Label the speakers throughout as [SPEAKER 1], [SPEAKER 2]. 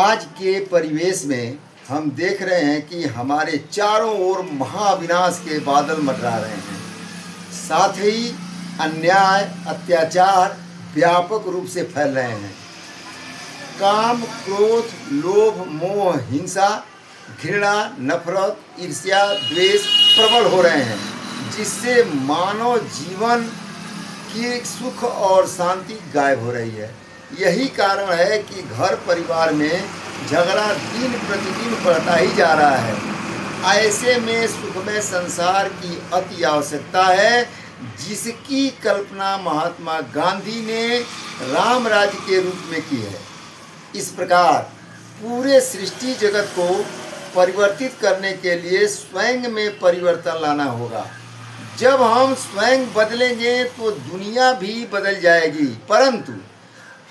[SPEAKER 1] आज के परिवेश में हम देख रहे हैं कि हमारे चारों ओर महाविनाश के बादल मंडरा रहे हैं। साथ ही अन्याय अत्याचार व्यापक रूप से फैल रहे हैं। काम, क्रोध, लोभ, मोह, हिंसा, घृणा, नफरत, ईर्ष्या, द्वेष प्रबल हो रहे हैं, जिससे मानव जीवन की सुख और शांति गायब हो रही है। यही कारण है कि घर परिवार में झगड़ा दिन प्रतिदिन बढ़ता ही जा रहा है। ऐसे में सुखमय संसार की अति आवश्यकता है, जिसकी कल्पना महात्मा गांधी ने राम राज्य के रूप में की है। इस प्रकार पूरे सृष्टि जगत को परिवर्तित करने के लिए स्वयं में परिवर्तन लाना होगा। जब हम स्वयं बदलेंगे तो दुनिया भी बदल जाएगी, परंतु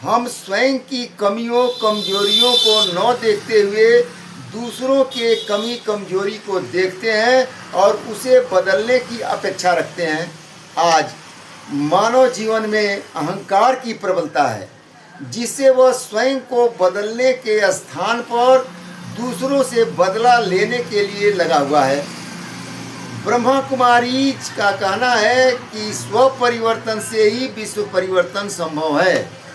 [SPEAKER 1] हम स्वयं की कमियों कमजोरियों को न देखते हुए दूसरों के कमी कमजोरी को देखते हैं और उसे बदलने की अपेक्षा रखते हैं। आज मानव जीवन में अहंकार की प्रबलता है, जिससे वह स्वयं को बदलने के स्थान पर दूसरों से बदला लेने के लिए लगा हुआ है। ब्रह्मा कुमारी का कहना है कि स्व परिवर्तन से ही विश्व परिवर्तन संभव है।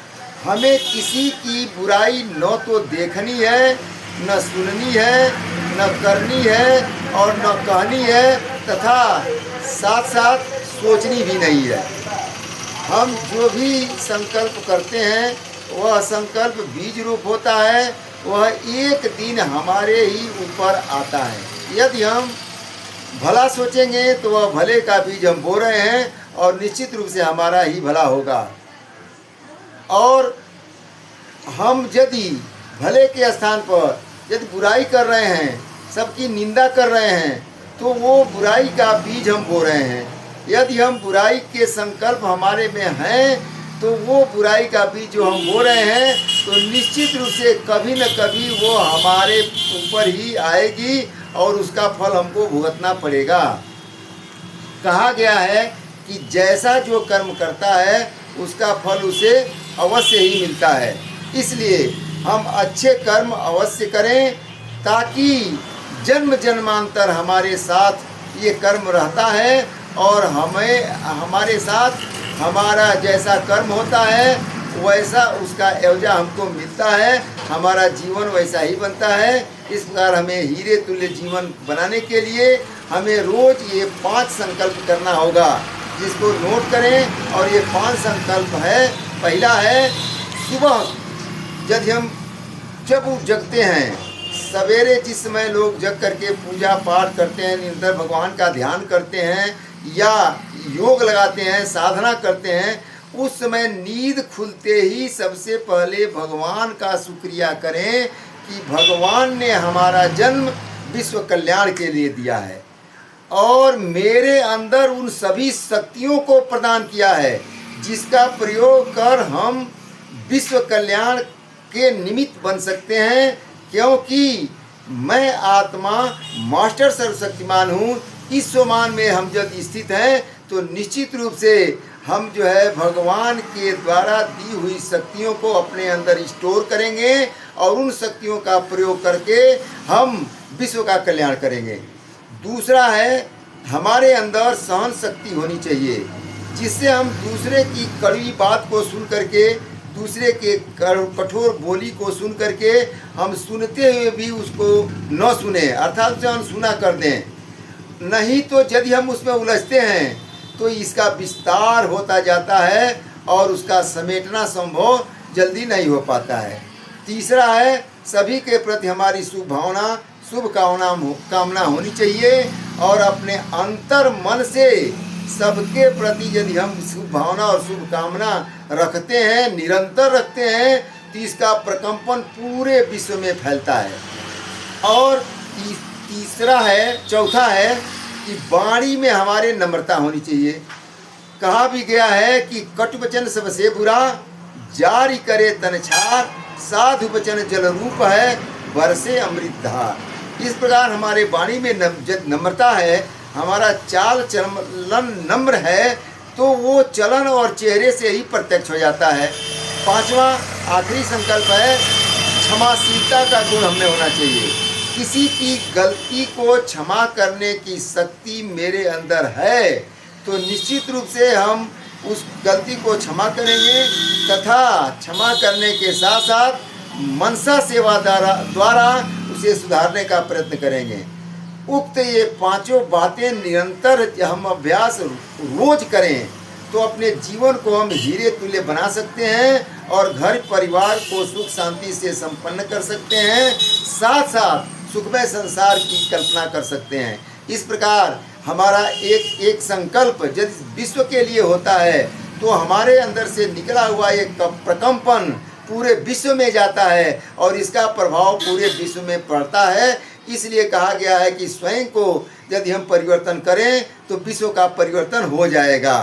[SPEAKER 1] हमें किसी की बुराई न तो देखनी है, न सुननी है, न करनी है और न कहनी है, तथा साथ साथ सोचनी भी नहीं है। हम जो भी संकल्प करते हैं वह संकल्प बीज रूप होता है, वह एक दिन हमारे ही ऊपर आता है। यदि हम भला सोचेंगे तो वह भले का बीज हम बो रहे हैं और निश्चित रूप से हमारा ही भला होगा। और हम यदि भले के स्थान पर यदि बुराई कर रहे हैं, सबकी निंदा कर रहे हैं, तो वो बुराई का बीज हम बो रहे हैं। यदि हम बुराई के संकल्प हमारे में हैं, तो वो बुराई का बीज जो हम बो रहे हैं, तो निश्चित रूप से कभी न कभी वो हमारे ऊपर ही आएगी और उसका फल हमको भुगतना पड़ेगा। कहा गया है कि जैसा जो कर्म करता है उसका फल उसे अवश्य ही मिलता है। इसलिए हम अच्छे कर्म अवश्य करें, ताकि जन्म जन्मांतर हमारे साथ ये कर्म रहता है और हमारे साथ हमारा जैसा कर्म होता है वैसा उसका एवजा हमको मिलता है, हमारा जीवन वैसा ही बनता है। इस प्रकार हमें हीरे तुल्य जीवन बनाने के लिए हमें रोज़ ये 5 संकल्प करना होगा, जिसको नोट करें। और ये 5 संकल्प है। पहला है, सुबह जब जगते हैं, सवेरे जिस समय लोग जग करके पूजा पाठ करते हैं, निरंतर भगवान का ध्यान करते हैं या योग लगाते हैं, साधना करते हैं, उस समय नींद खुलते ही सबसे पहले भगवान का शुक्रिया करें कि भगवान ने हमारा जन्म विश्व कल्याण के लिए दिया है और मेरे अंदर उन सभी शक्तियों को प्रदान किया है, जिसका प्रयोग कर हम विश्व कल्याण के निमित्त बन सकते हैं। क्योंकि मैं आत्मा मास्टर सर्वशक्तिमान हूँ। इस स्वमान में हम जब स्थित हैं तो निश्चित रूप से हम जो है भगवान के द्वारा दी हुई शक्तियों को अपने अंदर स्टोर करेंगे और उन शक्तियों का प्रयोग करके हम विश्व का कल्याण करेंगे। दूसरा है, हमारे अंदर सहन शक्ति होनी चाहिए, जिससे हम दूसरे की कड़वी बात को सुन करके, दूसरे के कठोर बोली को सुन करके हम सुनते हुए भी उसको न सुने, अर्थात उसे अनसुना कर दें। नहीं तो यदि हम उसमें उलझते हैं तो इसका विस्तार होता जाता है और उसका समेटना संभव जल्दी नहीं हो पाता है। तीसरा है, सभी के प्रति हमारी शुभ भावना शुभ कामना होनी चाहिए और अपने अंतर मन से सबके प्रति यदि हम शुभ भावना और शुभ कामना रखते हैं, निरंतर रखते हैं, तो इसका प्रकंपन पूरे विश्व में फैलता है। और चौथा है कि वाणी में हमारे नम्रता होनी चाहिए। कहा भी गया है कि कटु वचन सबसे बुरा, जारी करे तन छार, साधु वचन जल रूप है, बरसे अमृत धार। इस प्रकार हमारे वाणी में नम्रता है, हमारा चाल चलन नम्र है, तो वो चलन और चेहरे से ही प्रत्यक्ष हो जाता है। 5वां आखिरी संकल्प है, क्षमाशीलता का गुण हमें होना चाहिए। किसी की गलती को क्षमा करने की शक्ति मेरे अंदर है तो निश्चित रूप से हम उस गलती को क्षमा करेंगे तथा क्षमा करने के साथ साथ मनसा सेवा द्वारा उसे सुधारने का प्रयत्न करेंगे। उक्त ये पांचों बातें निरंतर हम अभ्यास रोज करें तो अपने जीवन को हम हीरे तुल्य बना सकते हैं और घर परिवार को सुख शांति से संपन्न कर सकते हैं, साथ साथ सुखमय संसार की कल्पना कर सकते हैं। इस प्रकार हमारा एक संकल्प यदि विश्व के लिए होता है तो हमारे अंदर से निकला हुआ एक प्रकंपन पूरे विश्व में जाता है और इसका प्रभाव पूरे विश्व में पड़ता है। इसलिए कहा गया है कि स्वयं को यदि हम परिवर्तन करें तो विश्व का परिवर्तन हो जाएगा।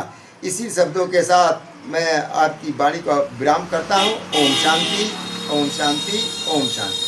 [SPEAKER 1] इसी शब्दों के साथ मैं आपकी वाणी का विराम करता हूँ। ओम शांति, ओम शांति, ओम शांति।